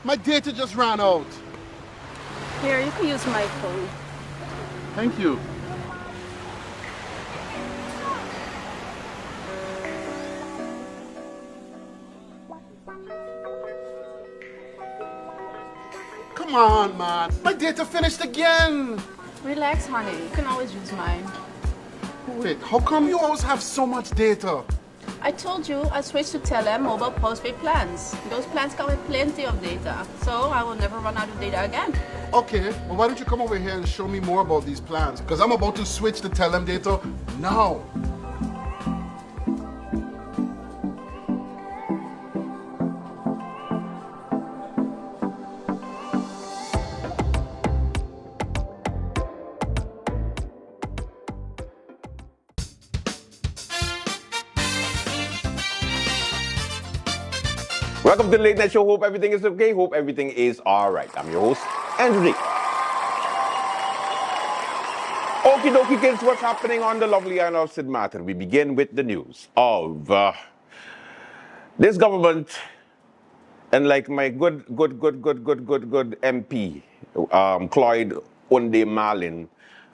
My data just ran out. Here, you can use my phone. Thank you. Come on, man. My data finished again. Relax, honey. You can always use mine. Wait, how come you always have so much data? I told you I switched to Telem mobile postpaid plans. Those plans come with plenty of data, so I will never run out of data again. Okay, well, why don't you come over here and show me more about these plans? Because I'm about to switch to Telem data now. Welcome to the Late Night Show. Hope everything is okay. Hope everything is all right. I'm your host, Andrew D. Okie dokie, kids, what's happening on the lovely island of Sid Matter? We begin with the news of this government, and like my good MP, Cloyd Onde Marlin,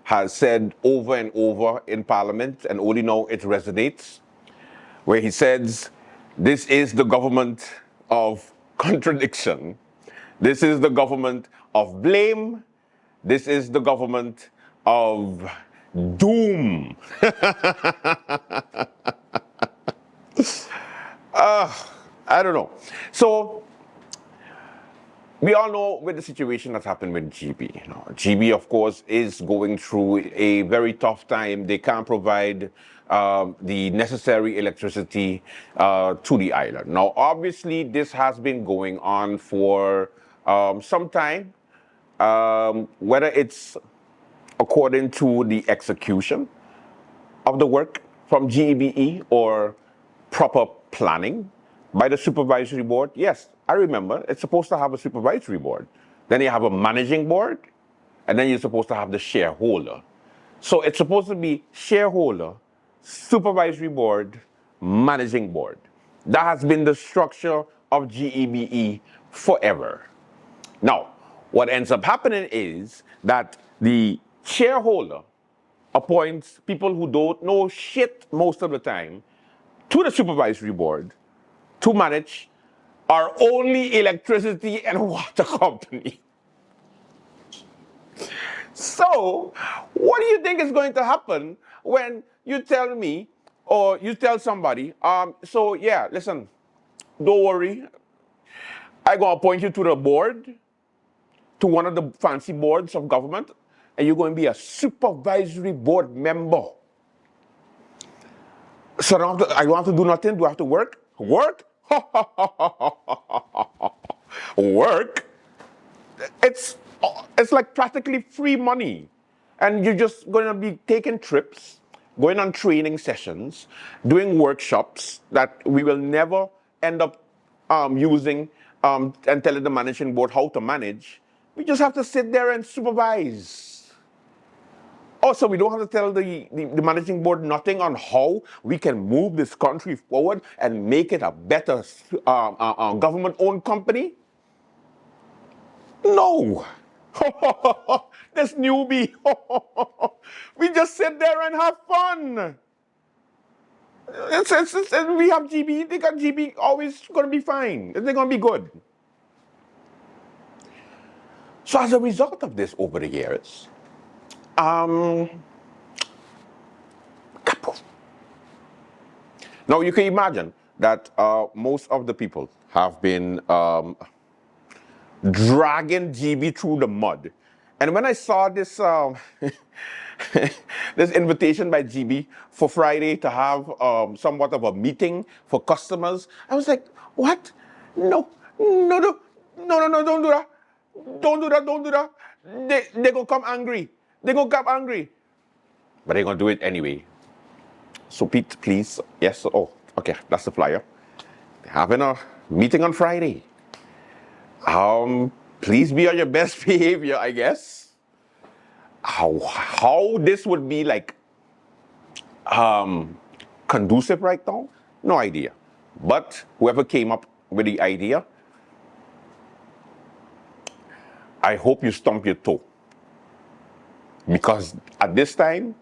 has said over and over in Parliament, and only now it resonates, where he says, this is the government of contradiction. This is the government of blame. This is the government of doom. I don't know. So, we all know with the situation that's happened with GB. GB, of course, is going through a very tough time. They can't provide the necessary electricity to the island. Now, obviously, this has been going on for some time, whether it's according to the execution of the work from GEBE or proper planning by the supervisory board. Yes, I remember, it's supposed to have a supervisory board. Then you have a managing board, and then you're supposed to have the shareholder. So it's supposed to be shareholder, supervisory board, managing board. That has been the structure of GEBE forever. Now, what ends up happening is that the shareholder appoints people who don't know shit most of the time to the supervisory board to manage our only electricity and water company. So, what do you think is going to happen when you tell me or you tell somebody, so yeah, listen, don't worry, I'm going to appoint you to the board, to one of the fancy boards of government, and you're going to be a supervisory board member. So I don't have to do nothing. Do I have to work? Work? Work? It's like practically free money. And you're just going to be taking trips, going on training sessions, doing workshops that we will never end up using and telling the managing board how to manage. We just have to sit there and supervise. Also, we don't have to tell the managing board nothing on how we can move this country forward and make it a better government-owned company. No. This newbie. We just sit there and have fun. We have GB. They got GB always going to be fine. They're going to be good. So as a result of this over the years, now you can imagine that most of the people have been dragging GB through the mud. And when I saw this this invitation by GB for Friday to have somewhat of a meeting for customers, I was like, what? No, don't do that. Don't do that. They gonna come angry. They gonna come angry. But they're gonna do it anyway. So Pete, please, yes, oh, okay, that's the flyer. They're having a meeting on Friday. Please be on your best behavior, I guess. How this would be like conducive right now? No idea. But whoever came up with the idea, I hope you stump your toe. Because at this time,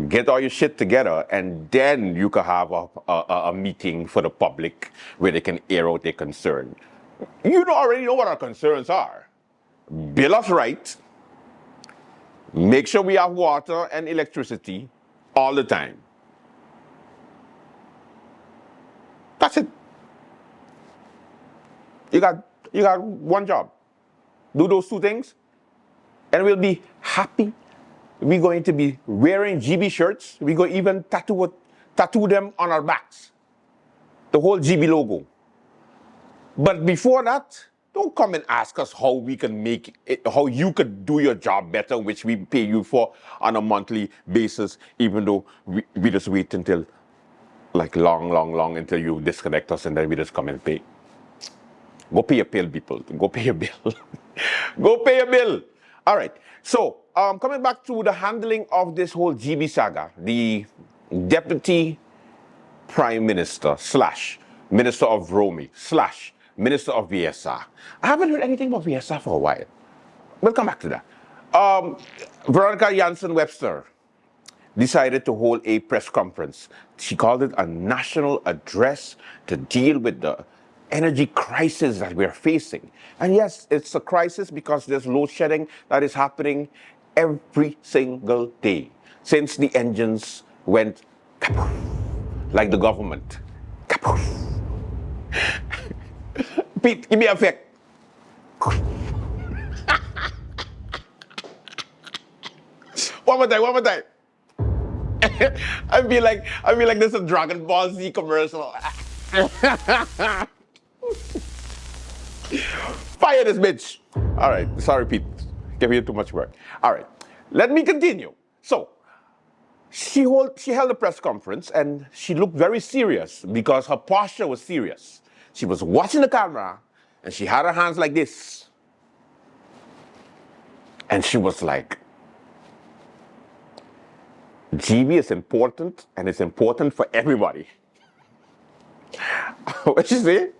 get all your shit together, and then you can have a meeting for the public where they can air out their concern. You already know what our concerns are. Bill us right. Make sure we have water and electricity all the time. That's it. You got one job. Do those two things, and we'll be happy. We're going to be wearing GB shirts. We're going to even tattoo them on our backs. The whole GB logo. But before that, don't come and ask us how we can make it, how you could do your job better, which we pay you for on a monthly basis, even though we just wait until like long until you disconnect us and then we just come and pay. Go pay your bill, people. Go pay your bill. Go pay your bill. All right. So, coming back to the handling of this whole GB saga, the Deputy Prime Minister / Minister of Romy / Minister of VSR. I haven't heard anything about VSR for a while. We'll come back to that. Veronica Janssen-Webster decided to hold a press conference. She called it a national address to deal with the energy crisis that we're facing. And yes, it's a crisis because there's load shedding that is happening every single day since the engines went kapoof, like the government. Kapoof. Pete, give me a effect. One more time. I feel like this is a Dragon Ball Z commercial. Fire this bitch. All right, sorry, Pete. Giving you too much work. All right, let me continue. So, she held a press conference and she looked very serious because her posture was serious. She was watching the camera and she had her hands like this. And she was like, GB is important and it's important for everybody. What you say?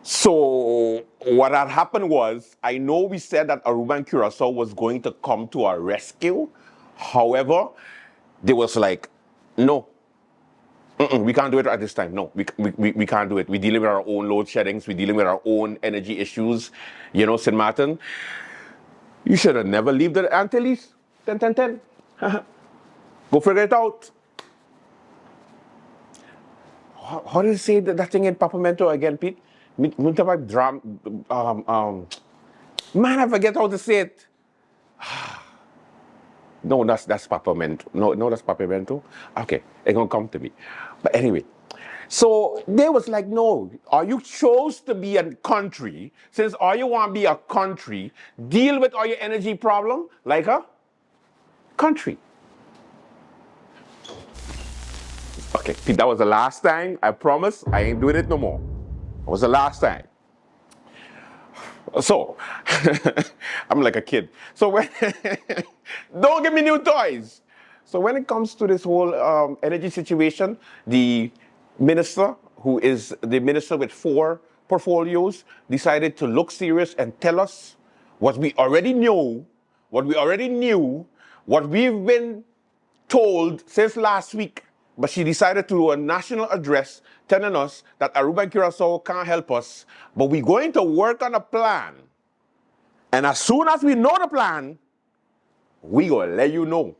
So what had happened was, I know we said that Aruba and Curacao was going to come to our rescue. However, they was like, no, we can't do it at this time. No, we can't do it. We're dealing with our own load sheddings. We're dealing with our own energy issues. You know, St. Martin, you should have never left the Antilles. 10. Go figure it out. How do you say that thing in Papamento again, Pete? Man, I forget how to say it. No, that's Papamento. No, that's Papamento. Okay, it's gonna come to me. But anyway, so they was like, no, are you chose to be a country? Since all you want to be a country, deal with all your energy problem like a country. Okay, Pete, that was the last time. I promise I ain't doing it no more. It was the last time. So, I'm like a kid. So when, don't give me new toys. So when it comes to this whole energy situation, the minister, who is the minister with 4 portfolios, decided to look serious and tell us what we already knew, what we've been told since last week. But she decided to do a national address telling us that Aruba and Curacao can't help us, but we're going to work on a plan. And as soon as we know the plan, we gonna let you know.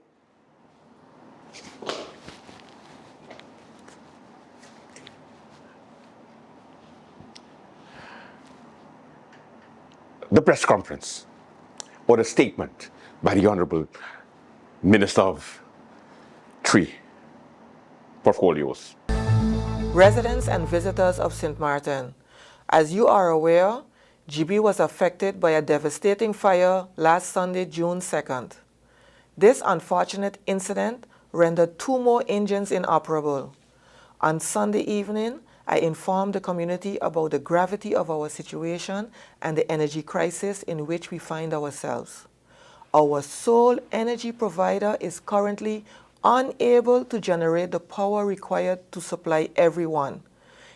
The press conference, or the statement by the Honorable Minister of 3 portfolios. Residents and visitors of St. Martin, as you are aware, GB was affected by a devastating fire last Sunday, June 2nd. This unfortunate incident rendered 2 more engines inoperable. On Sunday evening, I informed the community about the gravity of our situation and the energy crisis in which we find ourselves. Our sole energy provider is currently unable to generate the power required to supply everyone.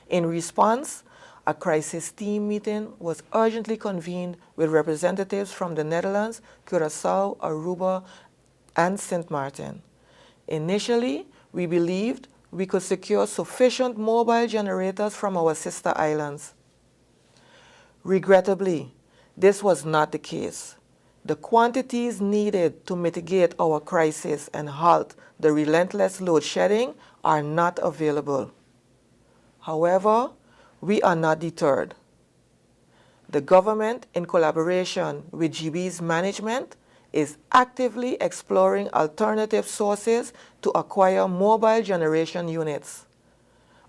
In response, a crisis team meeting was urgently convened with representatives from the Netherlands, Curaçao, Aruba, and Sint Maarten. Initially, we believed we could secure sufficient mobile generators from our sister islands. Regrettably, this was not the case. The quantities needed to mitigate our crisis and halt the relentless load shedding are not available. However, we are not deterred. The government, in collaboration with GB's management, is actively exploring alternative sources to acquire mobile generation units.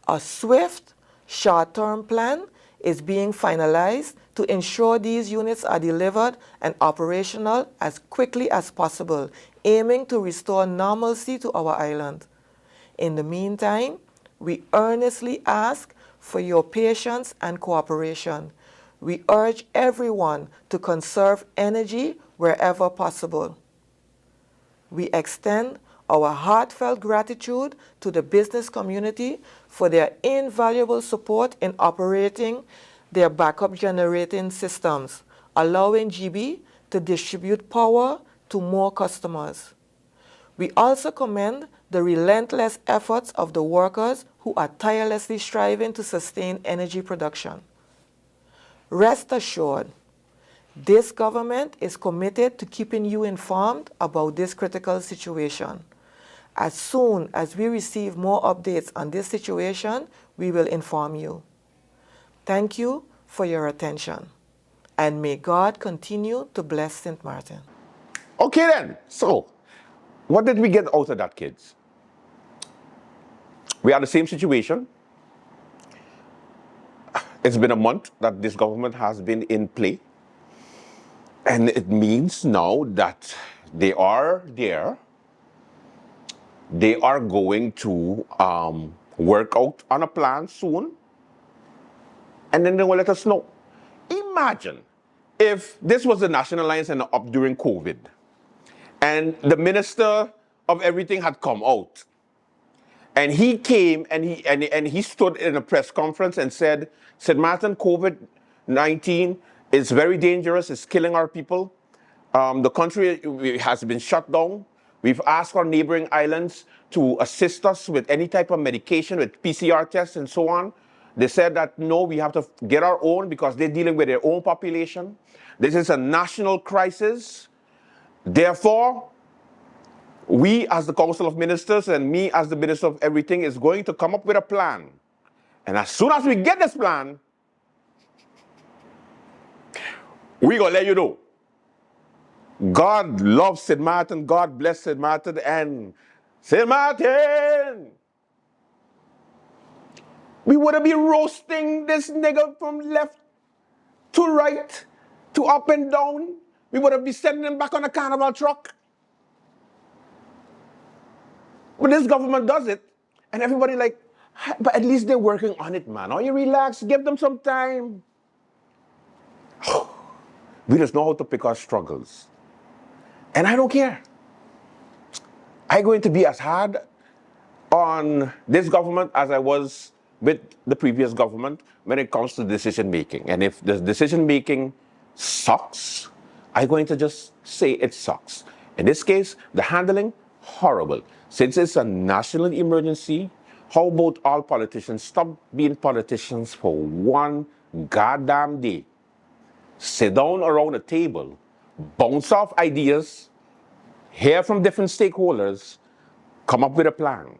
A swift, short-term plan is being finalized to ensure these units are delivered and operational as quickly as possible, aiming to restore normalcy to our island. In the meantime, we earnestly ask for your patience and cooperation. We urge everyone to conserve energy wherever possible. We extend our heartfelt gratitude to the business community for their invaluable support in operating their backup generating systems, allowing GB to distribute power to more customers. We also commend the relentless efforts of the workers who are tirelessly striving to sustain energy production. Rest assured, this government is committed to keeping you informed about this critical situation. As soon as we receive more updates on this situation, we will inform you. Thank you for your attention, and may God continue to bless Sint Maarten. Okay then, so what did we get out of that, kids? We are the same situation. It's been a month that this government has been in play. And it means now that they are there. They are going to work out on a plan soon. And then they will let us know. Imagine if this was the National Alliance and up during COVID. And the minister of everything had come out. And he came and he stood in a press conference and said Martin, COVID-19 is very dangerous. It's killing our people. The country has been shut down. We've asked our neighboring islands to assist us with any type of medication, with PCR tests and so on. They said that no, we have to get our own because they're dealing with their own population. This is a national crisis. Therefore, we as the Council of Ministers and me as the Minister of Everything is going to come up with a plan. And as soon as we get this plan, we're going to let you know. God loves Sint Maarten. God bless Sint Maarten. And Sint Maarten, we would have been roasting this nigger from left to right to up and down. We would have been sending him back on a carnival truck. But this government does it, and everybody like, but at least they're working on it, man. Oh, you relax, give them some time. We just know how to pick our struggles. And I don't care. I'm going to be as hard on this government as I was with the previous government when it comes to decision making. And if the decision making sucks, I'm going to just say it sucks. In this case, the handling, horrible. Since it's a national emergency, how about all politicians stop being politicians for one goddamn day? Sit down around a table, bounce off ideas, hear from different stakeholders, come up with a plan.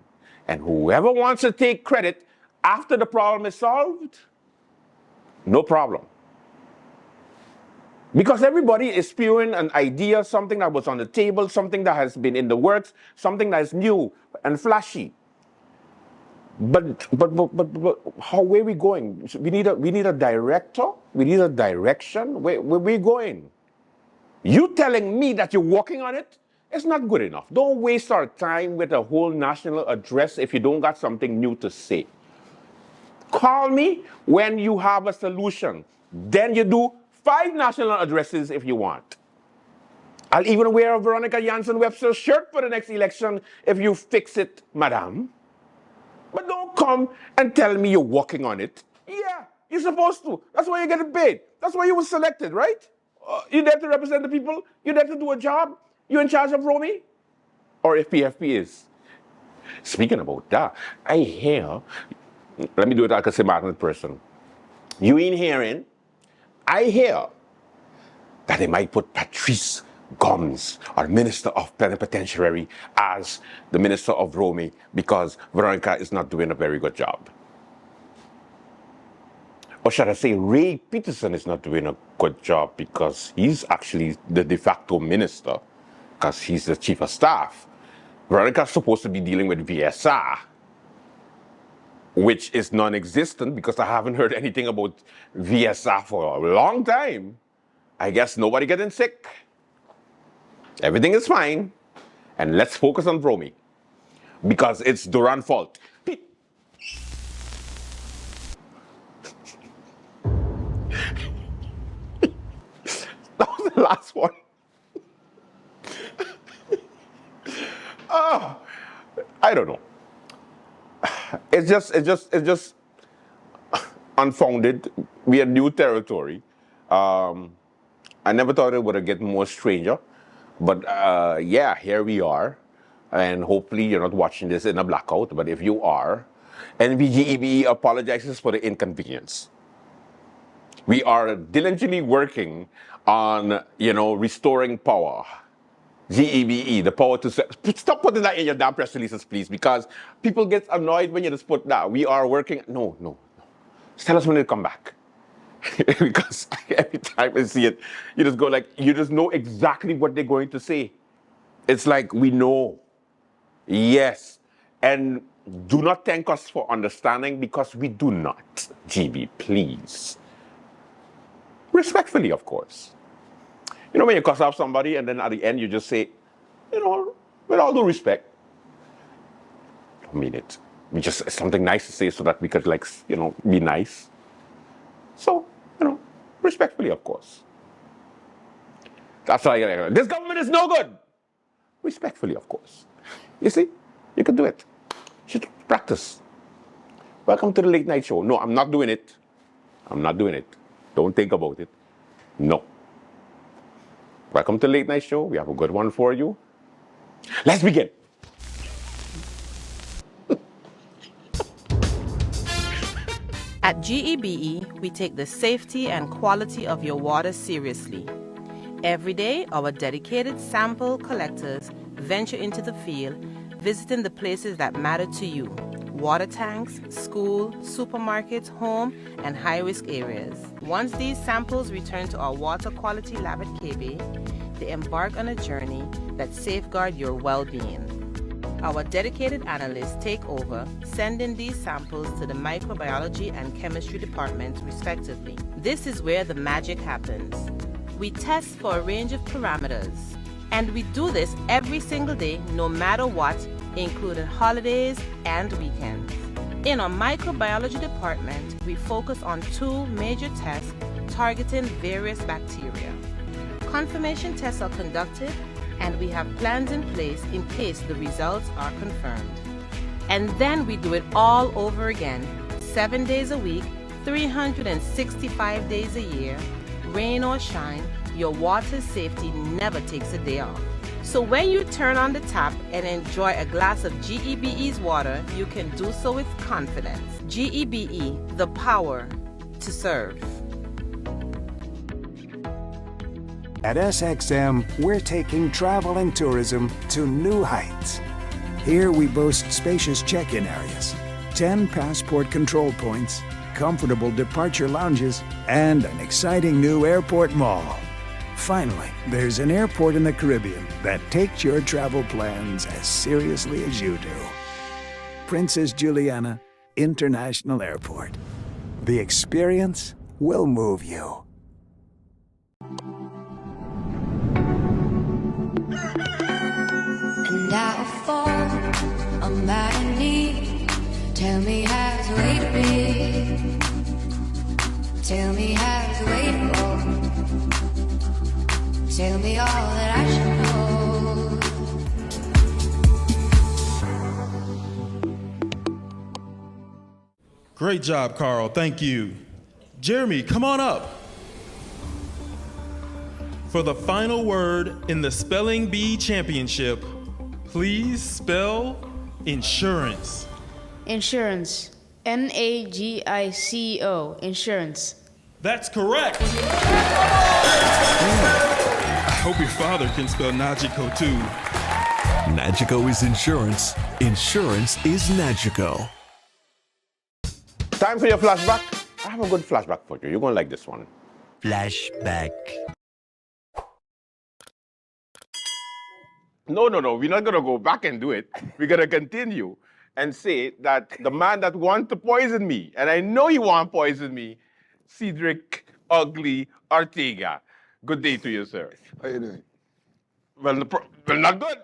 And whoever wants to take credit after the problem is solved, no problem. Because everybody is spewing an idea, something that was on the table, something that has been in the works, something that is new and flashy. But how, where are we going? We need a director. We need a direction. Where we going? You telling me that you're working on it? It's not good enough. Don't waste our time with a whole national address if you don't got something new to say. Call me when you have a solution. Then you do 5 national addresses if you want. I'll even wear a Veronica Janssen-Webster shirt for the next election if you fix it, madam. But don't come and tell me you're working on it. Yeah, You're supposed to. That's why you're getting paid. That's why you were selected, right? You're there to represent the people. You're there to do a job. You're in charge of Romy? Or if PFP is. Speaking about that, I hear, let me do it like a Samaritan person. You ain't hearing, I hear that they might put Patrice Gomes, our Minister of Plenipotentiary, as the Minister of Romy because Veronica is not doing a very good job. Or should I say Ray Peterson is not doing a good job because he's actually the de facto minister because he's the chief of staff. Veronica's supposed to be dealing with VSR, which is non-existent because I haven't heard anything about VSR for a long time. I guess nobody getting sick. Everything is fine. And let's focus on Romy because it's Duran's fault. That was the last one. I don't know. It's just unfounded. We are new territory. I never thought it would have get more stranger, but yeah, here we are. And hopefully you're not watching this in a blackout, but if you are, NVGEBE apologizes for the inconvenience. We are diligently working on, restoring power. GEBE, the power to... Stop putting that in your damn press releases, please, because people get annoyed when you just put that. We are working... No. Just tell us when they come back. Because every time I see it, you just go like, you just know exactly what they're going to say. It's like, we know. Yes. And do not thank us for understanding because we do not. GB, please. Respectfully, of course. You know when you cuss out somebody and then at the end you just say, with all due respect, I don't mean it. We just something nice to say so that we could be nice. So, respectfully, of course. That's all I get. This government is no good. Respectfully, of course. You see, you can do it. You should practice. Welcome to the late night show. No, I'm not doing it. I'm not doing it. Don't think about it. No. Welcome to the late night show. We have a good one for you. Let's begin. At GEBE, we take the safety and quality of your water seriously. Every day, our dedicated sample collectors venture into the field, visiting the places that matter to you: water tanks, school, supermarkets, home, and high-risk areas. Once these samples return to our water quality lab at KB, they embark on a journey that safeguards your well-being. Our dedicated analysts take over, sending these samples to the microbiology and chemistry departments, respectively. This is where the magic happens. We test for a range of parameters, and we do this every single day, no matter what, including holidays and weekends. In our microbiology department, we focus on 2 major tests targeting various bacteria. Confirmation tests are conducted, and we have plans in place in case the results are confirmed. And then we do it all over again, 7 days a week, 365 days a year. Rain or shine, your water safety never takes a day off. So when you turn on the tap and enjoy a glass of GEBE's water, you can do so with confidence. GEBE, the power to serve. At SXM, we're taking travel and tourism to new heights. Here we boast spacious check-in areas, 10 passport control points, comfortable departure lounges, and an exciting new airport mall. Finally, there's an airport in the Caribbean that takes your travel plans as seriously as you do. Princess Juliana International Airport. The experience will move you. And I'll fall on my knee. Tell me how to wait a bit. Tell me how to wait more. Tell me all that I should know. Great job, Carl. Thank you. Jeremy, come on up. For the final word in the Spelling Bee Championship, please spell insurance. Insurance. Nagico. Insurance. That's correct. I hope your father can spell Nagico too. Nagico is insurance. Insurance is Nagico. Time for your flashback. I have a good flashback for you. You're going to like this one. Flashback. No. We're not going to go back and do it. We're going to continue and say that the man that wanted to poison me, and I know he want to poison me, Cedric Ugly Ortega. Good day to you, sir. How you doing? Well, not good.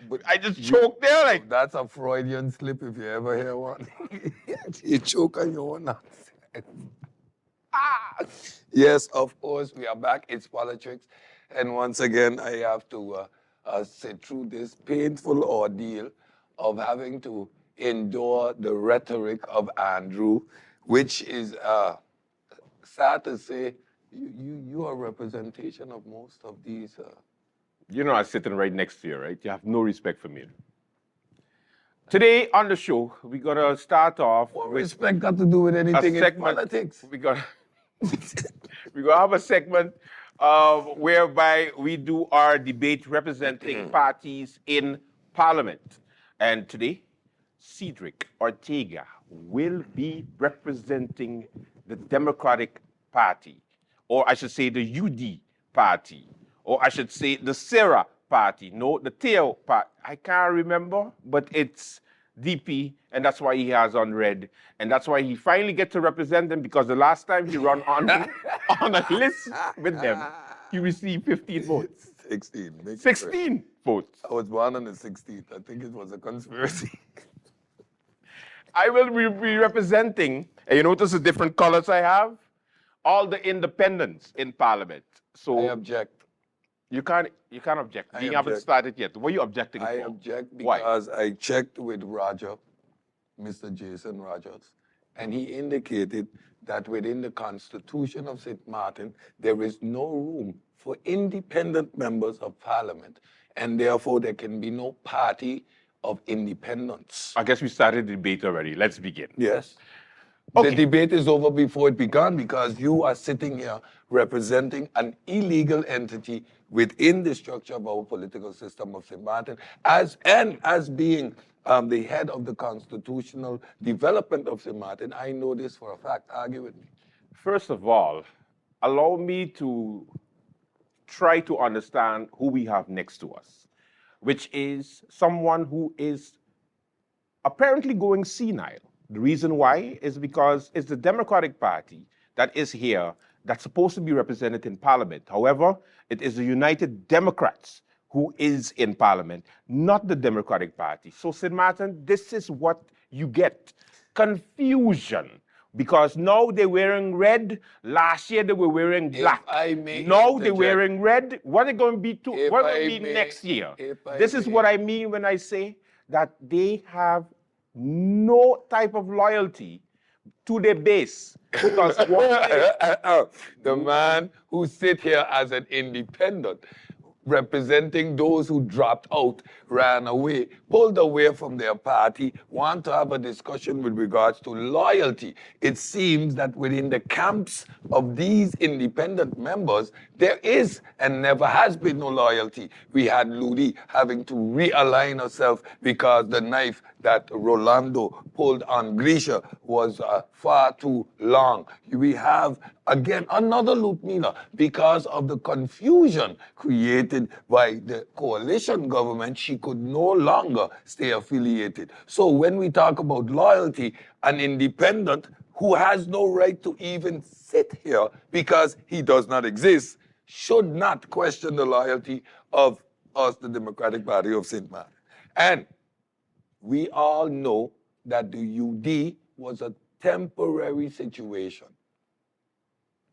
But I just choked there like. that's a Freudian slip if you ever hear one. You choke on your own nonsense. Yes, of course, we are back. It's politics. And once again, I have to sit through this painful ordeal of having to endure the rhetoric of Andrew, which is sad to say, you are a representation of most of these. You know I'm sitting right next to you, right? You have no respect for me. Today on the show, we're going to start off What with respect got to do with anything in segment. politics? We're going to have a segment whereby we do our debate representing parties in Parliament. And today, Cedric Ortega will be representing the Democratic Party, or I should say the UD Party, or I should say the Sarah Party. No, the Tail Party. I can't remember, but it's DP, and that's why he has on red. And that's why he finally gets to represent them, because the last time he ran on a list with them, he received 15 votes. 16. 16 votes. I was born on the 16th. I think it was a conspiracy. I will be representing, and you notice the different colors I have? All the independents in Parliament. So I object. You can't object. I You haven't object. started yet. What are you objecting I for? object Why? because I checked with Roger, Mr. Jason Rogers, and he indicated that within the Constitution of St. Martin, there is no room for independent members of Parliament, and therefore there can be no party of independence. I guess we started the debate already. Let's begin. Yes. Okay. The debate is over before it began because you are sitting here representing an illegal entity within the structure of our political system of St. Martin, as being the head of the constitutional development of St. Martin. I know this for a fact. Argue with me. First of all, allow me to try to understand who we have next to us, which is someone who is apparently going senile. The reason why is because it's the Democratic Party that is here that's supposed to be represented in Parliament. However, it is the United Democrats who is in Parliament, not the Democratic Party. So, St. Martin, this is what you get. Confusion. Because now they're wearing red. Last year they were wearing black. Now they're wearing red. What are they going to be what will be next year? This is what I mean when I say that they have no type of loyalty to their base. Because the man who sit here as an independent, representing those who dropped out, ran away, pulled away from their party, want to have a discussion with regards to loyalty. It seems that within the camps of these independent members, there is and never has been no loyalty. We had Ludi having to realign herself because the knife that Rolando pulled on Grisha was far too long. We have, again, another Ludmila because of the confusion created by the coalition government. She could no longer stay affiliated. So when we talk about loyalty, an independent who has no right to even sit here because he does not exist should not question the loyalty of us, the Democratic Party of St. Martin. And we all know that the UD was a temporary situation.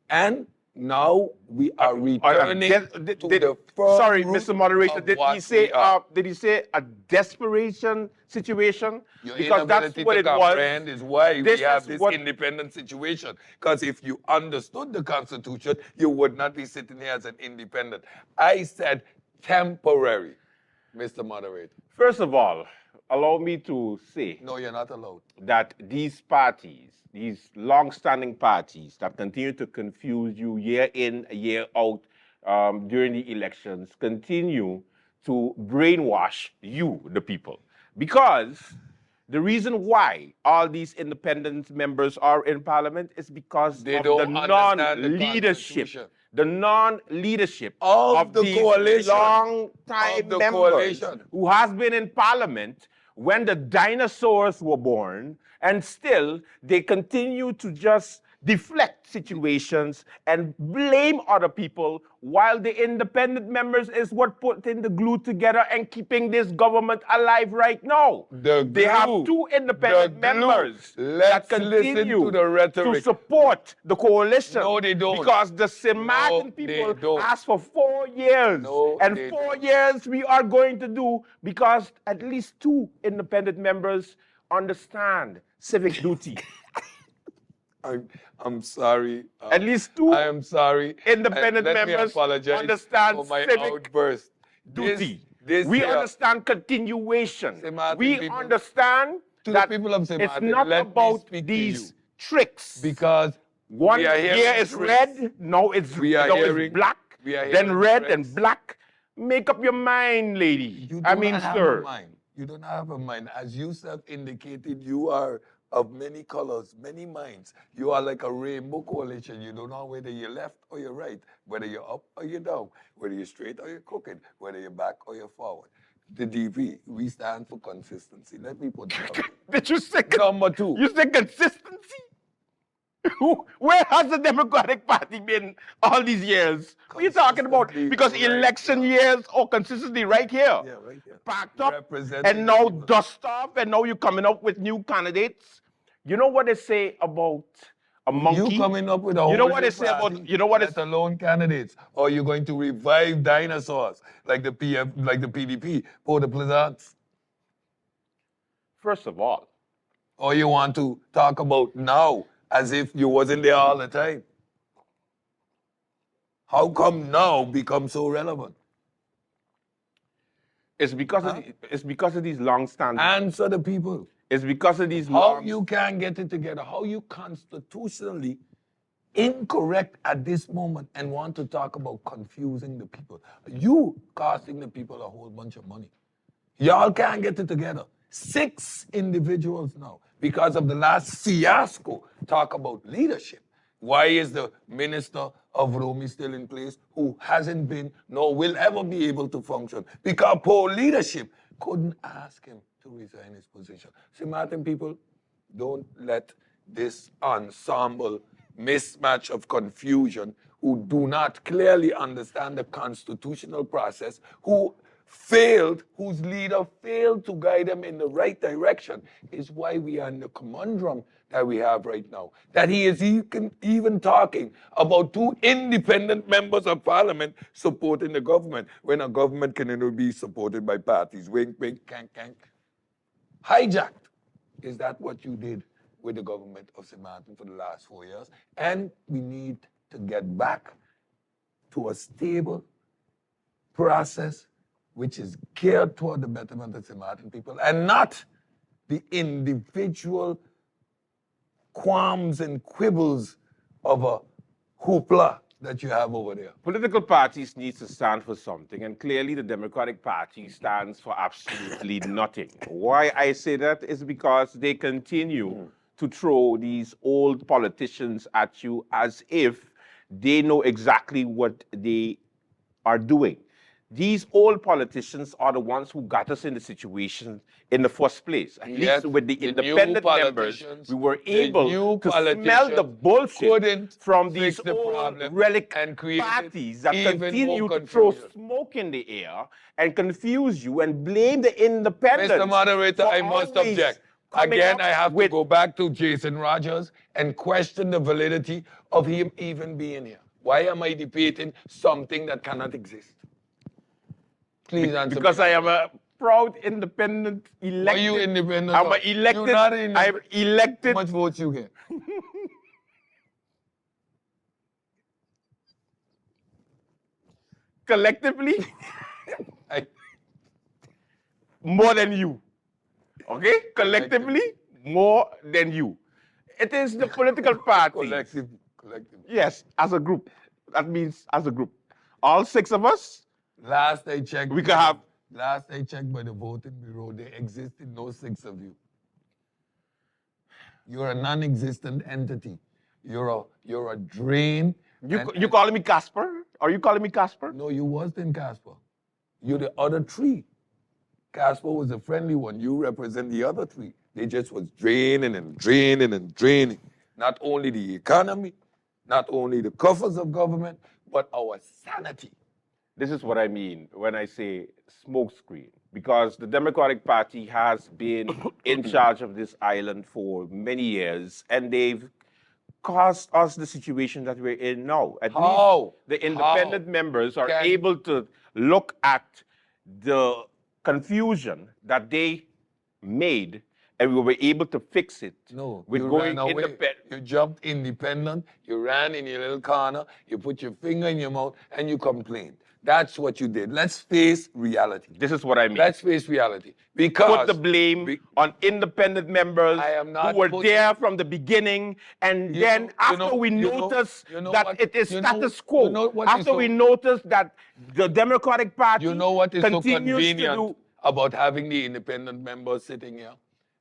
And Now we are returning to the sorry, root Mr. Moderator, of did what he say we are. did he say a desperation situation? Your Because that's inability what to it was. comprehend is why This we have is this what- independent situation. Because if you understood the Constitution, you would not be sitting here as an independent. I said temporary, Mr. Moderator. First of all, allow me to say No, you're not allowed. that these parties, these long-standing parties that continue to confuse you year in, year out during the elections, continue to brainwash you, the people. Because the reason why all these independent members are in parliament is because They of don't the understand the non-leadership. Constitution. The non-leadership Of the these coalition. long-time Of the members coalition. who has been in parliament when the dinosaurs were born, and still they continue to just deflect situations and blame other people, while the independent members is what putting the glue together and keeping this government alive right now. They have two independent members that continue listen to the rhetoric. to support the coalition. No, they don't. Because the St. Martin they people don't. asked for 4 years. No, and they 4 don't. years we are going to do because at least 2 independent members understand civic duty. I'm sorry. At least 2 I am sorry. independent Let me members apologize understand for my civic outburst. duty. This we here- understand continuation. St. Martin We people- understand To that the people of St. it's Martin, not let me about speak to these you. tricks. Because One we are year hearing is tricks. red, now it's, We are now it's hearing- black, we are then hearing red tricks. and black. Make up your mind, lady. You I do mean, not have sir. a mind. You don't have a mind. As you self indicated, you are of many colors, many minds. You are like a rainbow coalition. You don't know whether you're left or you're right, whether you're up or you're down, whether you're straight or you're crooked, whether you're back or you're forward. The DP, we stand for consistency. Let me put it out. Did you say Number 2. You say consistency? Where has the Democratic Party been all these years? What are you talking about? Consistently Because right election years or consistency right here. Yeah, right here. Packed up Representing and now people. dust off and now you're coming up with new candidates. You know what they say about a monkey? You coming up with a You whole know what new they say about, party, you know what let it's, alone candidates, or you're going to revive dinosaurs like the PDP, Port de Plaisance, first of all, or you want to talk about now as if you wasn't there all the time. How come now becomes so relevant? it's because of these long-standing. Answer the people. It's because of these How long. you can get it together? How you constitutionally incorrect at this moment and want to talk about confusing the people? You costing the people a whole bunch of money. Y'all can't get it together. 6 individuals now, because of the last fiasco, talk about leadership. Why is the Minister of Romy still in place who hasn't been nor will ever be able to function? Because poor leadership couldn't ask him to resign his position. See, Martin people, don't let this ensemble mismatch of confusion who do not clearly understand the constitutional process, whose leader failed to guide them in the right direction, is why we are in the conundrum that we have right now. That he is even talking about 2 independent members of parliament supporting the government, when a government can only be supported by parties. Wink, wink, cank, cank. Hijacked. Is that what you did with the government of St. Martin for the last 4 years? And we need to get back to a stable process which is geared toward the betterment of St. Martin people, and not the individual qualms and quibbles of a hoopla that you have over there. Political parties need to stand for something, and clearly the Democratic Party stands for absolutely nothing. Why I say that is because they continue to throw these old politicians at you as if they know exactly what they are doing. These old politicians are the ones who got us in the situation in the first place. At Yet, least with the the independent new members, politicians- we were the able new to smell politicians the bullshit couldn't from fix these the old problem relic and created parties that even continue more to throw confusion. smoke in the air and confuse you and blame the independents. Mr. Moderator, for I must always object. coming Again, up I have to with go back to Jason Rogers and question the validity of him even being here. Why am I debating something that cannot exist? Please answer. Because I am a proud independent elected. Why you independent? I'm an elected. You're not I'm elected. How much votes you get? Collectively, more than you. Okay? Collectively, more than you. It is the political party. Collectively. Yes, as a group. That means as a group. All 6 of us. Last I checked. We can have. Last I checked by the voting bureau, there existed no 6 of you. You're a non-existent entity. You're a drain. You calling me Casper? Are you calling me Casper? No, you wasn't Casper. You're the other 3. Casper was the friendly one. You represent the other 3. They just was draining and draining and draining. Not only the economy, not only the coffers of government, but our sanity. This is what I mean when I say smokescreen. Because the Democratic Party has been in charge of this island for many years, and they've caused us the situation that we're in now. At least the independent members are able to look at the confusion that they made, and we were able to fix it. No, with you going ran away. independent. You jumped independent. You ran in your little corner. You put your finger in your mouth and you complained. That's what you did. Let's face reality. This is what I mean. Let's face reality. Because put the blame on independent members who were there from the beginning, and then after we notice that it is status quo, after we notice that the Democratic Party what is so continues convenient to do about having the independent members sitting here?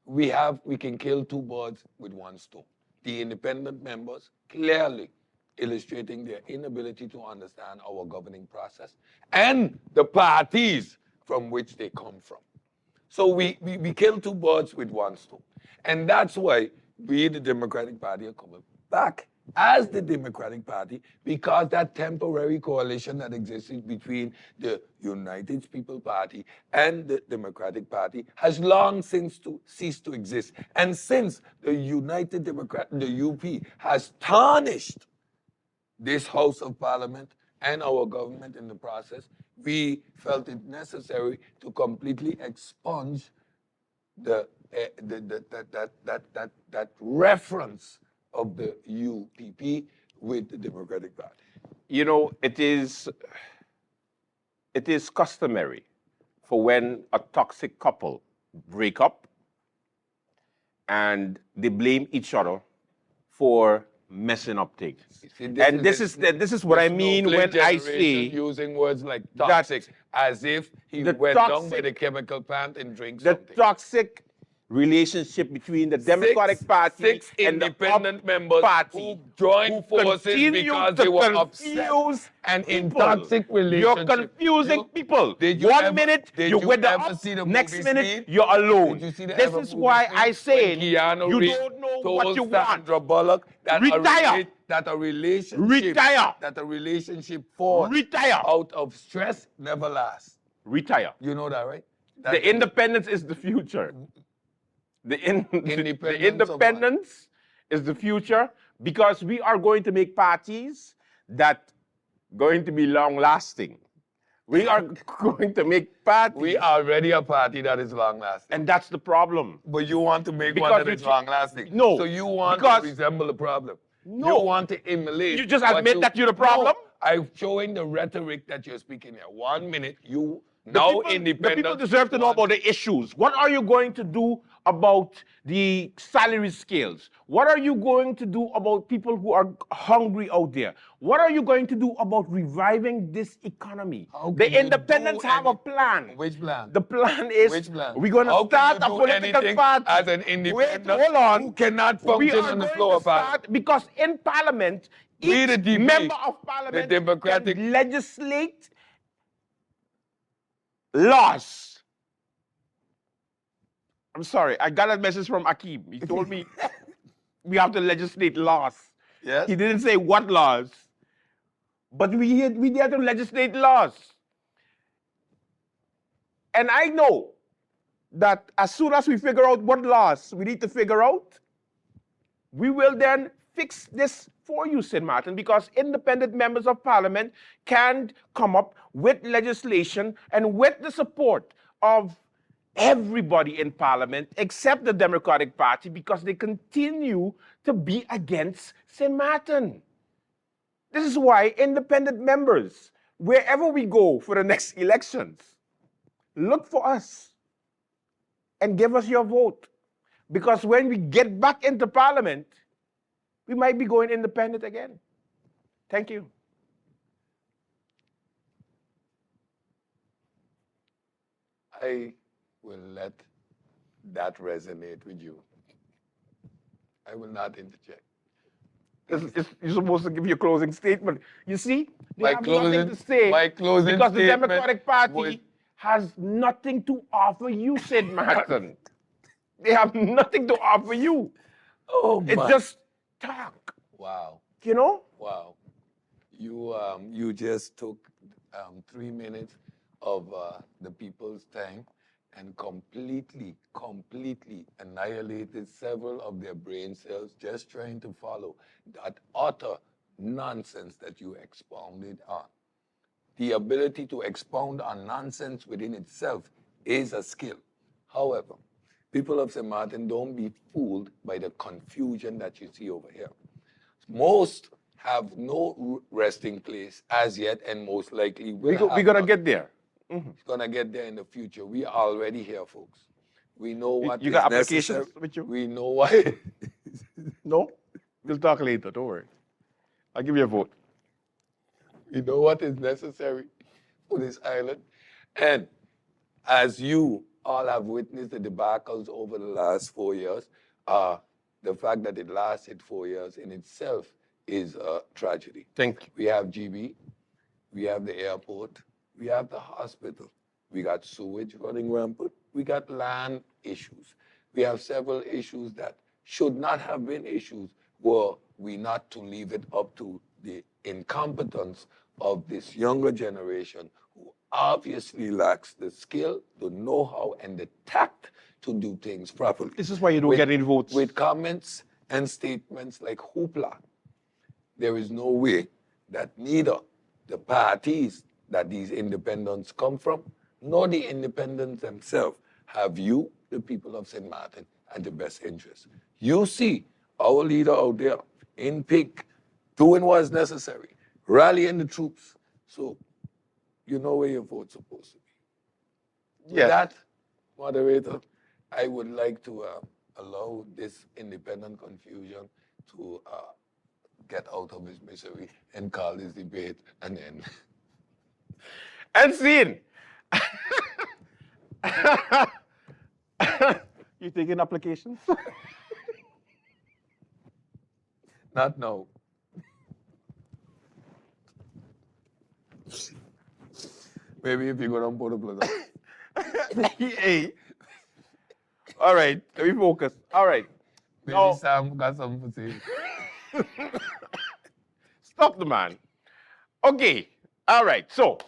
We can kill 2 birds with 1 stone. The independent members clearly illustrating their inability to understand our governing process and the parties from which they come from. So we kill 2 birds with 1 stone. And that's why we, the Democratic Party, are coming back as the Democratic Party, because that temporary coalition that existed between the United People Party and the Democratic Party has long since ceased to exist. And since the United Democrat, the UP, has tarnished this House of Parliament and our government in the process, we felt it necessary to completely expunge that reference of the UPP with the Democratic Party. You know, it is customary for when a toxic couple break up and they blame each other for messing up things. This is what I mean when I say using words like toxic, as if he went down by the chemical plant and drank something. The toxic relationship between the Democratic Party and the independent members party who joined forces because they were upset and in toxic relationship. You're confusing people. One minute you're with the up, next minute you're alone. This is why I say you don't know what you want. Sandra Bullock that retire. That a relationship forged out of stress never lasts. Retire. You know that, right? The independence is the future. The independence is the future, because we are going to make parties that going to be long-lasting. We are going to make parties. We are already a party that is long-lasting. And that's the problem. But you want to make one that is long-lasting. No. So you want to resemble the problem. No. You want to emulate. You just admit that you're the problem? No, I'm showing the rhetoric that you're speaking here. 1 minute, you now independent. The people deserve to know about the issues. What are you going to do about the salary scales? What are you going to do about people who are hungry out there? What are you going to do about reviving this economy? The independents have a plan. Which plan? The plan is we're going to start a political party. As an independent, wait, hold on. who cannot function on the floor of Parliament. Because in Parliament, each member of Parliament can legislate laws. I'm sorry, I got a message from Akeem. He told me we have to legislate laws. Yes. He didn't say what laws, but we had to legislate laws. And I know that as soon as we figure out what laws we need to figure out, we will then fix this for you, St. Martin, because independent members of parliament can come up with legislation and with the support of everybody in parliament except the Democratic Party because they continue to be against St. Martin. This is why independent members, wherever we go for the next elections, look for us and give us your vote. Because when we get back into parliament, we might be going independent again. Thank you. I will let that resonate with you. I will not interject. You're supposed to give your closing statement. You see, they My have closing- nothing to say my closing because the statement Democratic Party would- has nothing to offer you, St. Martin. They have nothing to offer you. Oh, It's my. just talk, Wow. you know? Wow. You just took 3 minutes of the people's time and completely annihilated several of their brain cells just trying to follow that utter nonsense that you expounded on. The ability to expound on nonsense within itself is a skill. However, people of St. Martin, don't be fooled by the confusion that you see over here. Most have no resting place as yet, and most likely will We're have going to none. get there. It's gonna get there in the future. We are already here, folks. We know what You is got applications necessary. with you? We know why. No? We'll talk later, don't worry. I'll give you a vote. We know what is necessary for this island. And as you all have witnessed the debacles over the last 4 years, the fact that it lasted 4 years in itself is a tragedy. Thank you. We have GB, we have the airport, we have the hospital, we got sewage running rampant, we got land issues. We have several issues that should not have been issues were we not to leave it up to the incompetence of this younger generation who obviously lacks the skill, the know-how, and the tact to do things properly. This is why you don't get any votes. With comments and statements like hoopla, there is no way that neither the parties that these independents come from, nor the independents themselves have you, the people of St. Martin, at the best interest. You see our leader out there in pink doing what is necessary, rallying the troops. So you know where your vote's supposed to be. Yes. With that, moderator, I would like to allow this independent confusion to get out of his misery and call this debate an end. And scene. You taking applications? Not now. Maybe if you go down Port of Plaza. Hey. All right, let me focus. All right. Maybe Now, Sam got something to say. stop the man. Okay. All right. So,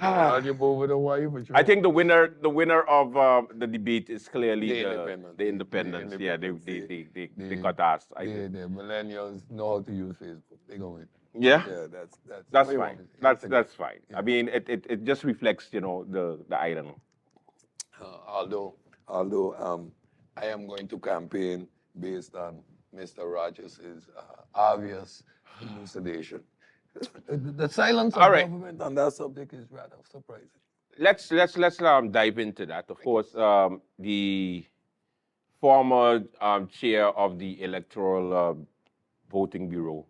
I'll jump over the wire for sure. I think the winner of the debate is clearly The the independents. the independents. The Yeah, independents, they got asked. The millennials know how to use Facebook. They go with. Yeah. Yeah, That's what you fine. want. That's fine. Yeah. I mean, it just reflects, you know, the island. Although I am going to campaign based on Mr. Rogers' obvious elucidation. The silence of All right. government on that subject is rather surprising. Let's dive into that. Of course, the former chair of the Electoral Voting Bureau,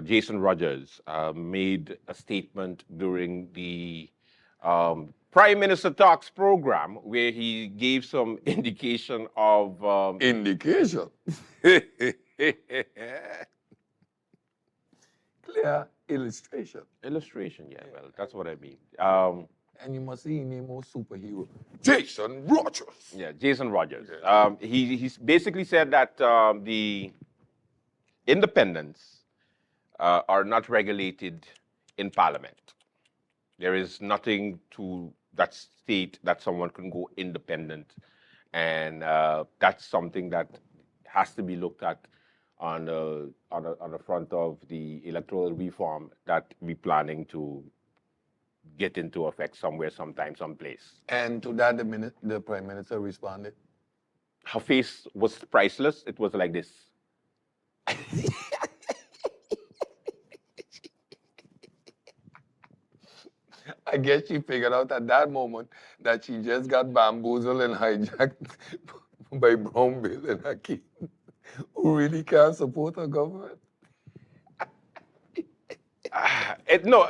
Jason Rogers, made a statement during the Prime Minister Talks program where he gave some indication of Indication. Clear illustration. illustration. Yeah, well, that's what I mean. And you must see him name more superhero. Jason Rogers. Yeah, Jason Rogers. He's basically said that the independents are not regulated in Parliament. There is nothing to that state that someone can go independent, and that's something that has to be looked at on the front of the electoral reform that we're planning to get into effect somewhere, sometime, someplace. And to that, the Prime Minister responded. Her face was priceless. It was like this. I guess she figured out at that moment that she just got bamboozled and hijacked by Brown Bill and Hakeem, who really can't support her government.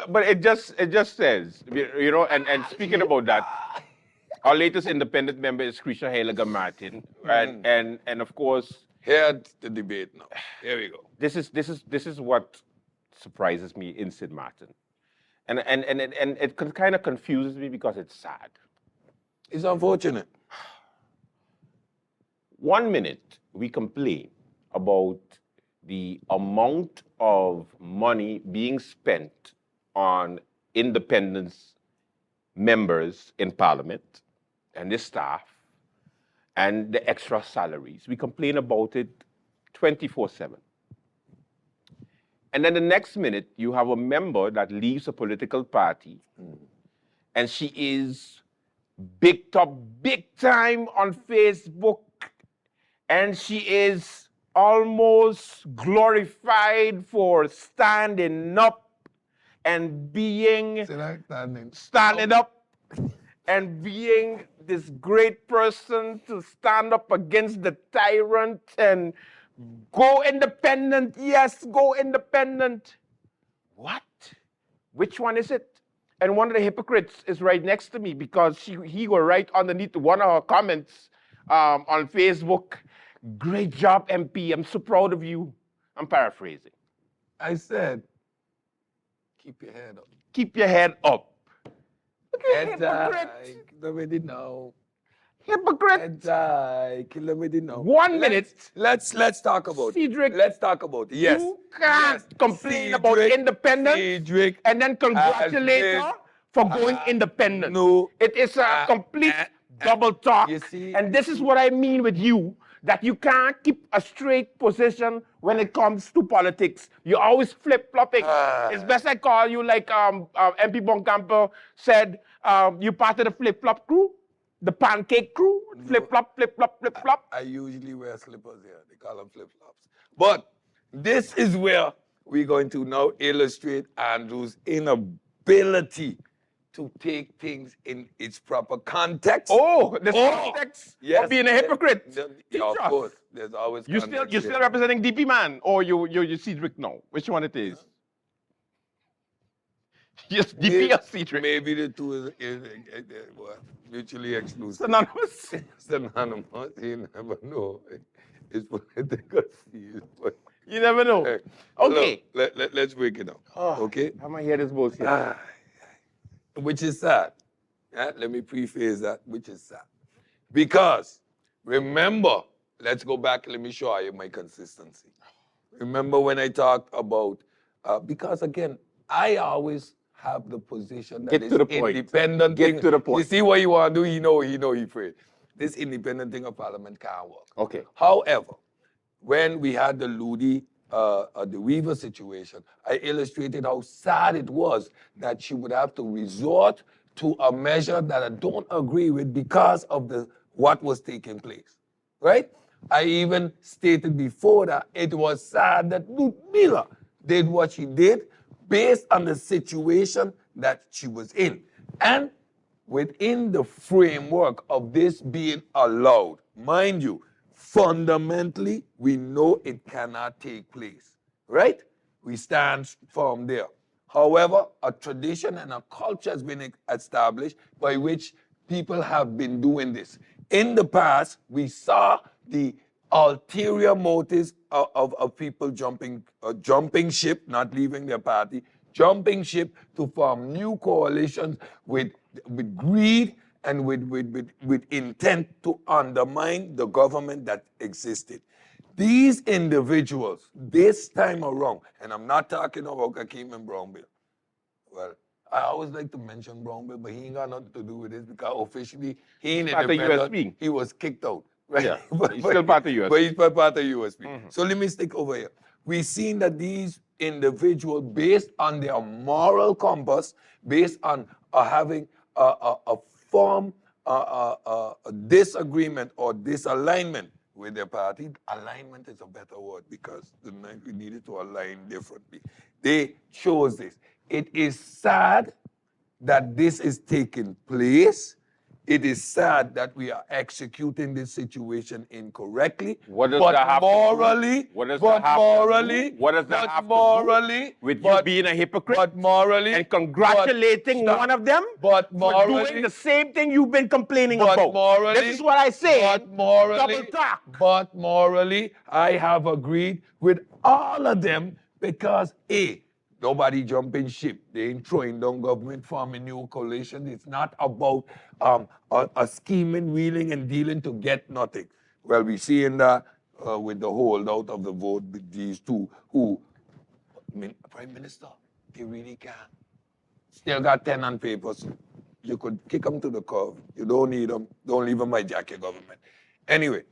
But it just says, you know, and speaking about that, our latest independent member is Krisha Heilaga Martin, and of course, here's the debate now. Here we go. This is what surprises me in St. Martin. And it kind of confuses me because it's sad. It's unfortunate. 1 minute we complain about the amount of money being spent on independence members in Parliament and the staff and the extra salaries. We complain about it 24/7. And then the next minute, you have a member that leaves a political party, and she is big time on Facebook, and she is almost glorified for standing up and being standing up and being this great person to stand up against the tyrant and go independent. Yes, go independent. What? Which one is it? And one of the hypocrites is right next to me because he will write underneath one of her comments on Facebook, "Great job, MP. I'm so proud of you." I'm paraphrasing. I said, keep your head up. Keep your head up. Head high. Nobody know. Hypocrite. Head high. Nobody know. 1 minute. Let's talk about Cedric, it. Let's talk about it. Yes. You can't complain about independence Cedric and then congratulate her for going independent. No. It is a complete double talk. You see? And this is what I mean with you, that you can't keep a straight position when it comes to politics. You're always flip-flopping. It's best I call you like MP Bonkamper said, you part of the flip-flop crew, the pancake crew, flip-flop, flip-flop, flip-flop. I usually wear slippers here. They call them flip-flops. But this is where we're going to now illustrate Andrew's inability to take things in its proper context. Oh, the context of being a hypocrite. Yeah, of course. There's always You're still representing DP man, or you Cedric now? Which one it is? Yes, DP or Cedric? Maybe the two is mutually exclusive. Synonymous. Synonymous. You never know. It's political. You never know. Okay. Look, let's break it down. Okay? I'm going to hear this bullshit. Which is sad. Let me preface that, which is sad. Because, remember, let's go back, let me show you my consistency. Remember when I talked about, because again, I always have the position that Get to the point. independent Get thing. to the point. You see what you want to do, he know he afraid. This independent thing of Parliament can't work. Okay. However, when we had the Ludi, the Weaver situation, I illustrated how sad it was that she would have to resort to a measure that I don't agree with because of what was taking place, right? I even stated before that it was sad that Ludmilla did what she did based on the situation that she was in. And within the framework of this being allowed, mind you, fundamentally, we know it cannot take place, right? We stand firm there. However, a tradition and a culture has been established by which people have been doing this. In the past, we saw the ulterior motives of people jumping ship, not leaving their party, jumping ship to form new coalitions with greed and with intent to undermine the government that existed. These individuals, this time around, and I'm not talking about Hakeem and Brown Bill. Well, I always like to mention Brown Bill, but he ain't got nothing to do with this because officially he ain't independent. He was kicked out. Right? Yeah, he's still part of USP. But he's part of USP. So let me stick over here. We've seen that these individuals, based on their moral compass, based on having a firm a disagreement or disalignment with their party. Alignment is a better word because tonight we needed to align differently. They chose this. It is sad that this is taking place. It is sad that we are executing this situation incorrectly. What does but that have morally, to do? What does but that have morally, to do? What does that but have morally, to do with but, you being a hypocrite? But morally, and congratulating but, one of them but for morally, doing the same thing you've been complaining but about. morally, This is what I say. But morally, double talk. But morally, I have agreed with all of them because A, nobody jumping ship. They ain't throwing down government, forming new coalition. It's not about a scheming, wheeling, and dealing to get nothing. Well, we see in that with the holdout of the vote with these two who, I mean, Prime Minister, they really can. Still got 10 on papers. You could kick them to the curb. You don't need them. Don't leave them hijack your government. Anyway,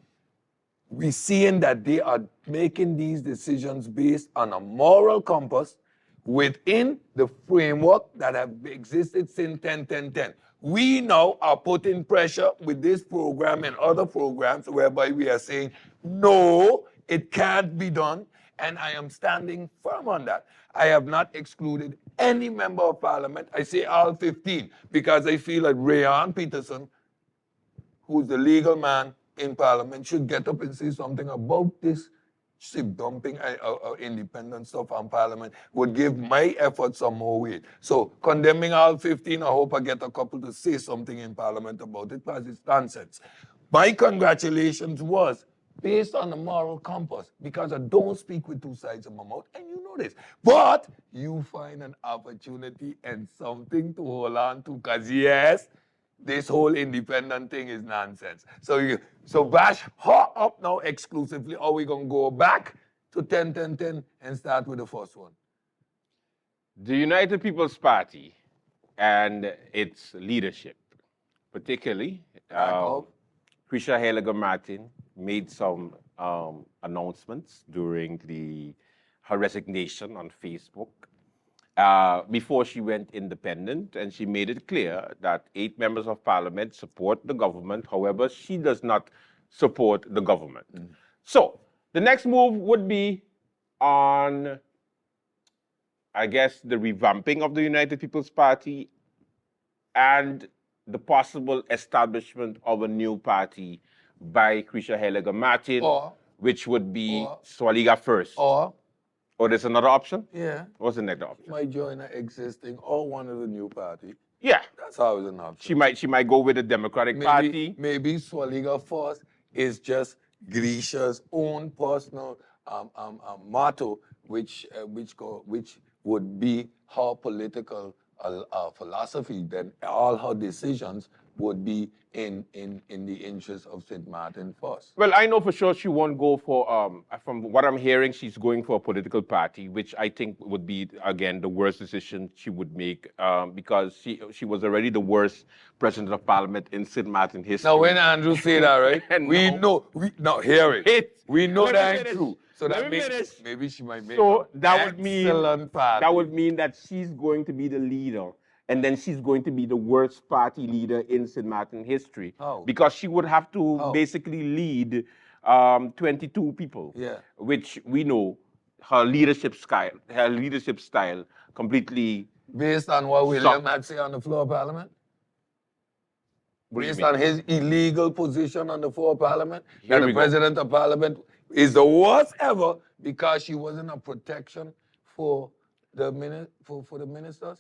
we're seeing that they are making these decisions based on a moral compass within the framework that have existed since 10-10-10. We now are putting pressure with this program and other programs whereby we are saying, no, it can't be done. And I am standing firm on that. I have not excluded any member of parliament. I say all 15 because I feel like Rayon Peterson, who's the legal man in parliament, should get up and say something about this ship dumping independent stuff on parliament would give my effort some more weight. So condemning all 15, I hope I get a couple to say something in parliament about it because it's nonsense. My congratulations was based on the moral compass because I don't speak with two sides of my mouth, and you know this. But you find an opportunity and something to hold on to because yes, this whole independent thing is nonsense. So bash her up now exclusively, or we gonna go back to 10-10-10 and start with the first one? The United People's Party and its leadership, particularly Krisha Heliger-Martin, made some announcements during her resignation on Facebook before she went independent, and she made it clear that 8 members of parliament support the government. However, she does not support the government. So the next move would be on, I guess, the revamping of the United People's Party and the possible establishment of a new party by Krisha Heliger-Martin, which would be Swaliga first. Or there's another option? Yeah. What's the next option? Might join an existing or one of the new party. Yeah. That's always an option. She might go with the Democratic Party. Maybe Swaliga first is just Grisha's own personal motto, which would be her political philosophy. Then all her decisions would be in the interest of St. Martin first. Well, I know for sure she won't go for, from what I'm hearing, she's going for a political party, which I think would be, again, the worst decision she would make because she was already the worst president of parliament in St. Martin history. Now, when Andrew say that, right, we know we know that ain't true. So that means maybe she might make that would mean that she's going to be the leader. And then she's going to be the worst party leader in St. Martin history. Because she would have to basically lead 22 people. Yeah. Which we know her leadership style completely. Based on what William had said on the floor of parliament? Based on his illegal position on the floor of parliament? That the president of parliament is the worst ever because she wasn't a protection for the ministers.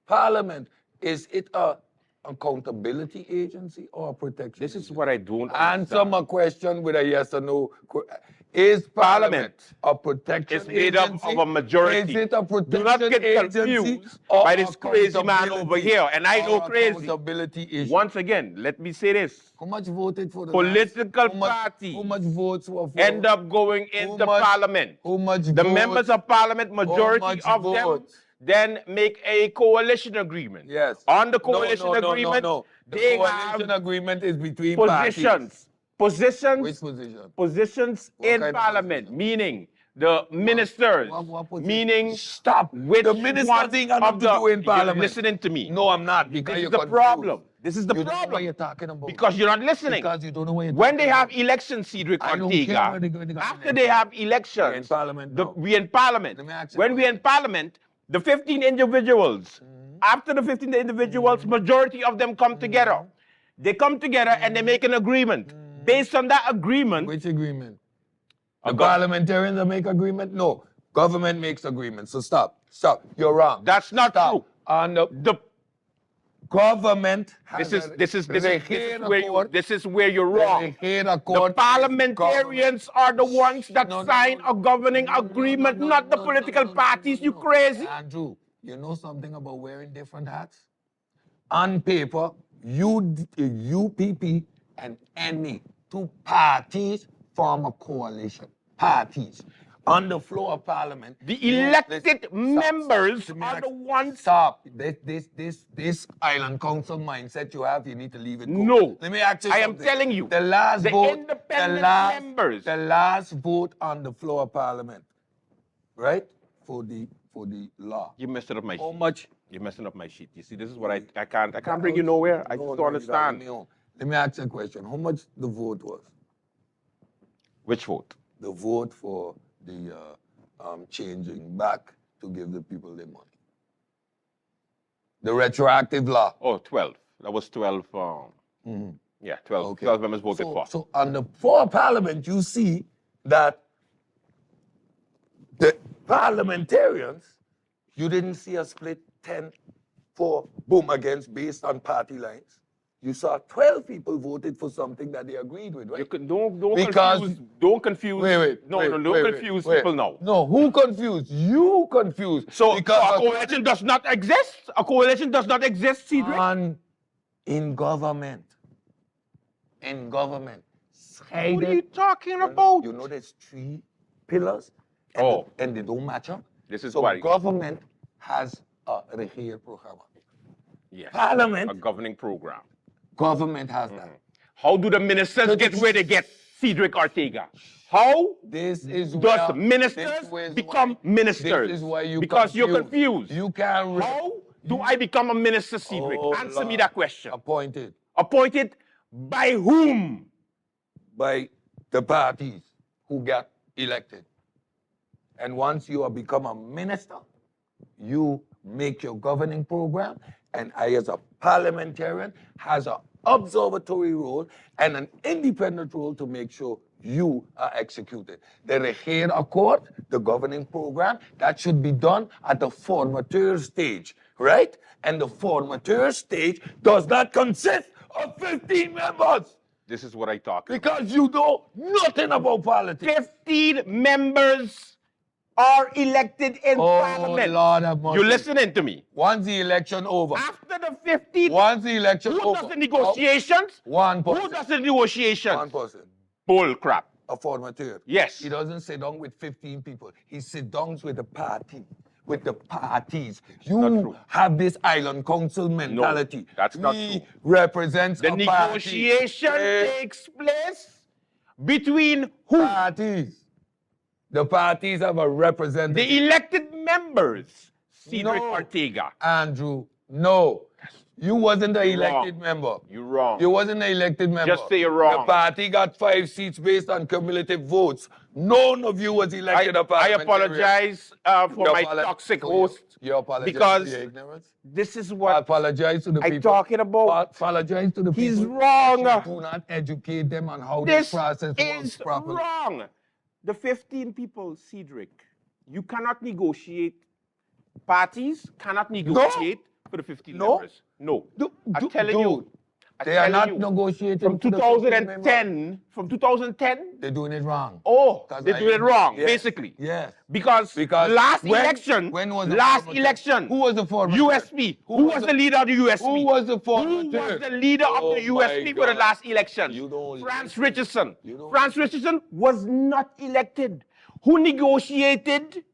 Parliament, is it a accountability agency or a protection? This is what I don't answer my question with a yes or no. Is Parliament a protection agency? It's made agency? up of a majority. Is it a protection Do not get confused by this crazy man over here. And I know crazy. Accountability issue. Once again, let me say this. How much voted for the political party? How much votes were for? End up going into parliament. How much the members of parliament, majority of them, then make a coalition agreement. Yes. On the coalition agreement, no. The they coalition have agreement is between positions. parties. Positions. Which position? Positions What in kind of Parliament, position? meaning the ministers. What position? Meaning, Stop. which The ministers one ain't got of nothing to do in you're Parliament. listening to me. No, I'm not. Because This is you're the confused. problem. This is the You don't know problem. what you're talking about. Because you're not listening. Because you don't know what you're When talking they have about. elections, Cedric I don't care Ortega, where they're going to go after in they have We're in elections, Parliament now. we in Parliament. Let me ask you When a we're in Parliament, the 15 individuals, after the 15 individuals, majority of them come together. They come together and they make an agreement. Based on that agreement, Which agreement? The parliamentarians that make agreement? No. Government makes agreement. So stop. Stop. You're wrong. That's not true. On the government has this is where you're wrong. The The parliamentarians are the ones that sign a governing agreement, not the political parties. You crazy? Andrew, you know something about wearing different hats? On paper, UPP and any two parties form a coalition. Parties. On the floor of Parliament, The elected members are the ones. Stop. This island council mindset you have, you need to leave it go. No. Let me ask you I am something. telling you, The last the vote, independent members. The last vote on the floor of Parliament, right? For the law. You messed up my How sheet. much? You're messing up my sheet. You see, this is what I can't bring you nowhere. I just don't understand. Let me ask you a question. How much the vote was? Which vote? The vote for the changing back to give the people their money. The retroactive law. Oh, 12. That was 12. Yeah, 12. Okay. 12 members voted for. So on the floor of Parliament, you see that the parliamentarians, you didn't see a split 10-4, boom, against based on party lines. You saw 12 people voted for something that they agreed with, right? You can, don't Because- confuse. Don't confuse. Don't confuse people now. No, who confused? You confused. So, because a coalition does not exist? A coalition does not exist, Cedric? In government. In government. What are you talking about? You know there's 3 pillars and they don't match up. This is so why. government has a reheer program. Yes. Parliament. A governing program. Government has that. How do the ministers get where they get, Cedric Ortega? How This is does where, ministers become ministers? This is why you because you're confused. You can't. How do I become a minister, Cedric? Answer me that question. Appointed. Appointed by whom? By the parties who got elected. And once you have become a minister, you make your governing program, and I, as a parliamentarian, has an observatory role and an independent role to make sure you are executed. The Reheer Accord, the governing program, that should be done at the formateur stage, right? And the formateur stage does not consist of 15 members. This is what I talk about. Because you know nothing about politics. 15 members are elected in Parliament. Lord have mercy. You listening to me? Once the election over. After the 15, Once the election who over. does the negotiations? One person. Who does the negotiations? One person. Bull crap. A formateur. Yes. He doesn't sit down with 15 people. He sits down with the party. With the parties. You have this island council mentality. That's not He true. represents The a negotiation party. takes place between who? Parties. The parties have a representative. The elected members. Cedric No. Ortega. Andrew, no. You wasn't the You're elected wrong. member. You're wrong. You wasn't the elected member. Just say you're wrong. The party got 5 seats based on cumulative votes. None of you was elected a I parliamentarian. apologize for You my apologize- toxic so host. You apologize because for your ignorance? this is I what apologize to the I'm people. talking about. Apologize to the people. He's wrong. that you do not educate them on how This this process works is properly. wrong. The 15 people, Cedric, you cannot negotiate. Parties cannot negotiate for the 15 No. members. No. Do- I'm do- telling you. dude, I'm They are telling not you. negotiating From to the 15 members. 2010, from 2010, They're doing it wrong. oh, 'Cause they're I- doing it wrong, yes, basically. Yes. Because last election, when was the last formateur? election, Who was the formateur? USP. Who was the leader of the USP? Who was the Who formateur? was the leader of Oh the USP my for the God. last election? You don't France listen. Richardson. You don't France Richardson was not elected. Who negotiated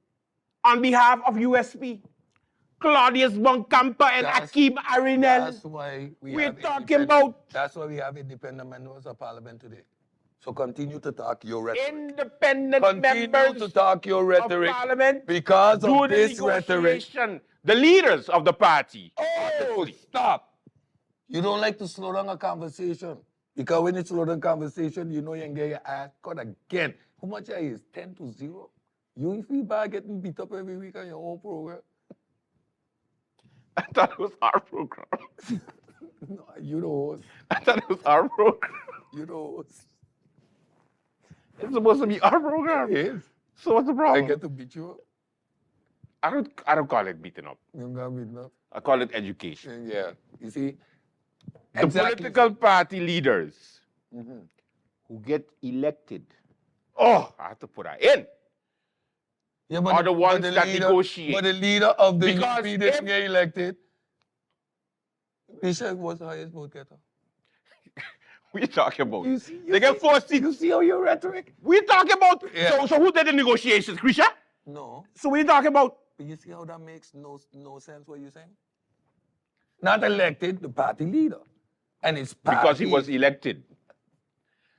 on behalf of USP? Claudius Boncampa and That's- Akeem Arinel. That's why We're have talking independent- about- That's why we have independent members of parliament today. So continue to talk your rhetoric. Independent Continue members to talk your rhetoric of parliament because do of the this rhetoric. negotiation. The leaders of the party. Oh, stop. You don't like to slow down a conversation. Because when you slow down conversation, you know you can get your ass cut again. How much is 10-0? You feel bad getting beat up every week on your own program? I thought it was our program. No, you the host. I thought it was our program. You the host. It's supposed to be our program. It is. So what's the I problem? get to beat you up. I don't call it beating up. You don't got beaten up. I call it education. Yeah. You see? The political party leaders Mm-hmm. who get elected. Oh, I have to put that in. Yeah, Are the ones that negotiate. But the leader of the Because UP didn't if- get elected. Bishop was the highest vote getter. What are you talking about? You see- you They get see- 4 seats. You see how your rhetoric? We're talking about. Yeah. So who did the negotiations, Krisha? No. So what are you talking about? But you see how that makes no sense what you're saying? Not elected, the party leader. And it's party. Because he was elected.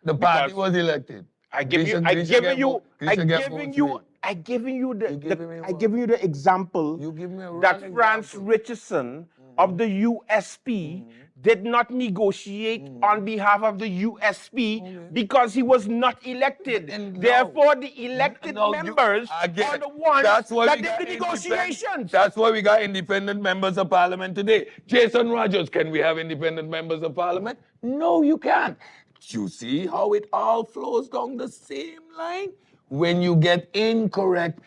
The party because- was elected. I give you, Grisha get votes for it. giving you the example You give me a that wrong Franz example. Richardson of the USP did not negotiate on behalf of the USP because he was not elected. And now- Therefore, the elected No, you- members again, are the ones that's why that we did got the negotiations. That's why we got independent members of parliament today. Jason Rogers, can we have independent members of parliament? No, you can't. You see how it all flows down the same line? When you get incorrect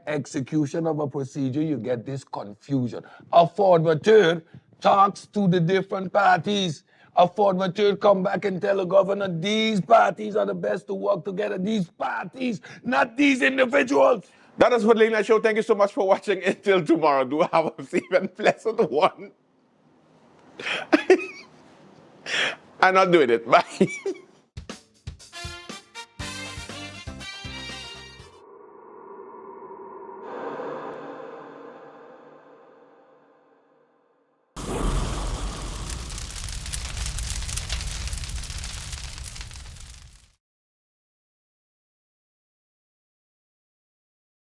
execution of a procedure, you get this confusion. A formateur talks to the different parties. A formateur come back and tell the governor, these parties are the best to work together. These parties, not these individuals. That is for the Late Night Show. Thank you so much for watching. Until tomorrow, do have a safe and pleasant one. I'm not doing it. Bye.